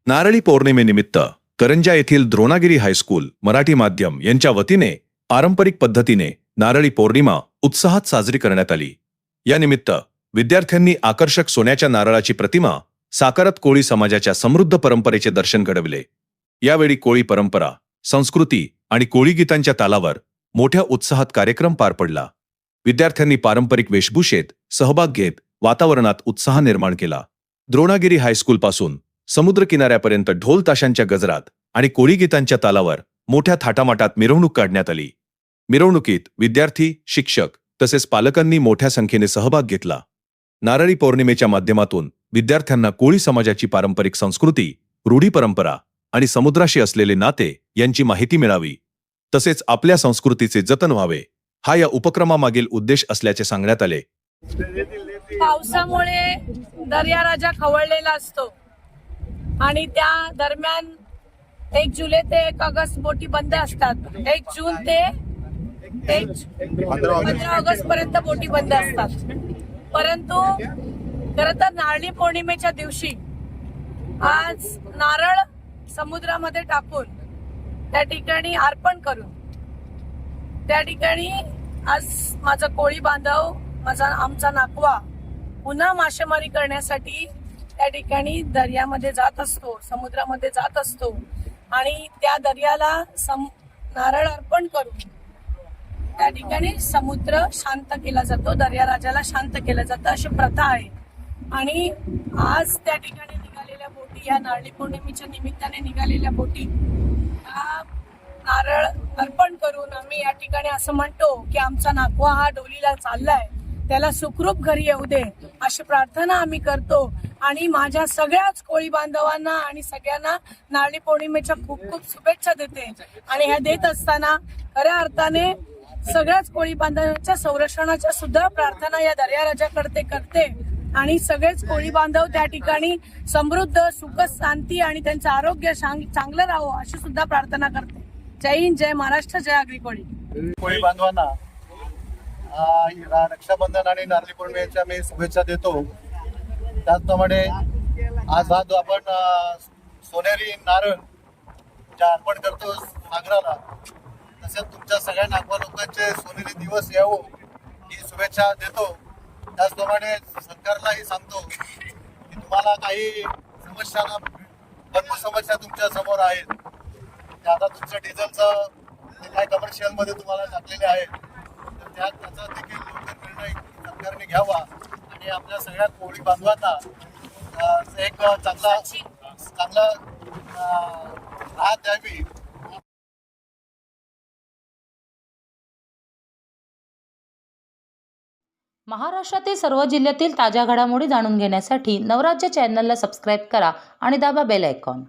नारळी पौर्णिमेनिमित्त करंजा येथील द्रोणागिरी हायस्कूल मराठी माध्यम यांच्या वतीने पारंपरिक पद्धतीने नारळी पौर्णिमा उत्साहात साजरी करण्यात आली। या निमित्त विद्यार्थ्यांनी आकर्षक सोन्याच्या नारळाची प्रतिमा साकारत कोळी समाजाच्या समृद्ध परंपरेचे दर्शन घडविले। यावेळी कोळी परंपरा, संस्कृती आणि कोळी गीतांच्या तालावर मोठ्या उत्साहात कार्यक्रम पार पडला। विद्यार्थ्यांनी पारंपरिक वेशभूषेत सहभाग घेत वातावरणात उत्साह निर्माण केला। द्रोणागिरी हायस्कूल पासून समुद्र किनाऱ्यापर्यंत ढोल ताशांच्या गजरात आणि कोळी गीतांच्या तालावर मोठ्या थाटामाटात मिरवणूक काढण्यात आली। मिरवणुकीत विद्यार्थी, शिक्षक तसेच पालकांनी मोठ्या संख्येने सहभाग घेतला। नारळी पौर्णिमेच्या माध्यमातून विद्यार्थ्यांना कोळी समाजाची पारंपरिक संस्कृती, रूढी परंपरा आणि समुद्राशी असलेले नाते यांची माहिती मिळावी, तसेच आपल्या संस्कृतीचे जतन व्हावे, हा या उपक्रमामागील उद्देश असल्याचे सांगण्यात आले। पावसामुळे दर्याराजा खवळलेला असतो आणि त्या दरम्यान 1 जुलै ते 1 ऑगस्ट बोटी बंद असतात। 1 जून ते 15 ऑगस्ट पर्यंत बोटी बंद असतात। परंतु खरं तर नारळी पौर्णिमेच्या दिवशी आज नारळ समुद्रामध्ये टाकून त्या ठिकाणी अर्पण करून त्या ठिकाणी आज माझा कोळी बांधव, आमचा नाकवा पुन्हा मासेमारी करण्यासाठी त्या ठिकाणी दर्यामध्ये जात असतो, समुद्रामध्ये जात असतो आणि त्या दर्याला नारळ अर्पण करून त्या ठिकाणी समुद्र शांत केला जातो, दर्याराजाला शांत केलं जातं, अशी प्रथा आहे। आणि आज त्या ठिकाणी निघालेल्या बोटी, या नारळी पौर्णिमेच्या निमित्ताने निघालेल्या बोटी नारळ अर्पण करून आम्ही या ठिकाणी असं म्हणतो की आमचा नाकवा हा डोलीला चाललाय, त्याला सुखरूप घरी येऊ दे, अशी प्रार्थना आम्ही करतो। आणि माझ्या सगळ्याच कोळी बांधवांना आणि सगळ्यांना नारळी पौर्णिमेच्या खूप खूप शुभेच्छा देते। आणि ह्या देत असताना खऱ्या अर्थाने सगळ्याच कोळी बांधवांच्या संरक्षणाच्या सुद्धा प्रार्थना या दर्याराजाकडे करते आणि सगळेच कोळी बांधव त्या ठिकाणी समृद्ध, सुख, शांती आणि त्यांचं आरोग्य चांगलं राहावं अशी सुद्धा प्रार्थना करते। जय हिंद, जय महाराष्ट्र, जय आगरी कोळी। कोळी बांधवांना रक्षाबंधन आणि नारळी पौर्णिमेच्या मी शुभेच्छा देतो। त्याचप्रमाणे आज हा जो आपण सोनेरी नारळ जे अर्पण करतो सागराला, तसेच तुमच्या सगळ्या नागवा लोकांचे सोनेरी दिवस यावो ही शुभेच्छा देतो। त्याचप्रमाणे सरकारलाही सांगतो की तुम्हाला काही भरपूर समस्या तुमच्या समोर आहेत, ते आता तुमचं डिझेलचं काय कमर्शियलमध्ये तुम्हाला टाकलेले आहेत, तर त्याचा देखील लवकर निर्णय सरकारने घ्यावा आणि आपल्या सगळ्या कोळी बांधवांना एक चांगला राहत द्यावी। महाराष्ट्रातील सर्व जिल्ह्यातील ताज्या घडामोडी जाणून घेण्यासाठी नवराज्य चॅनलला सबस्क्राईब करा आणि दाबा बेल आयकॉन।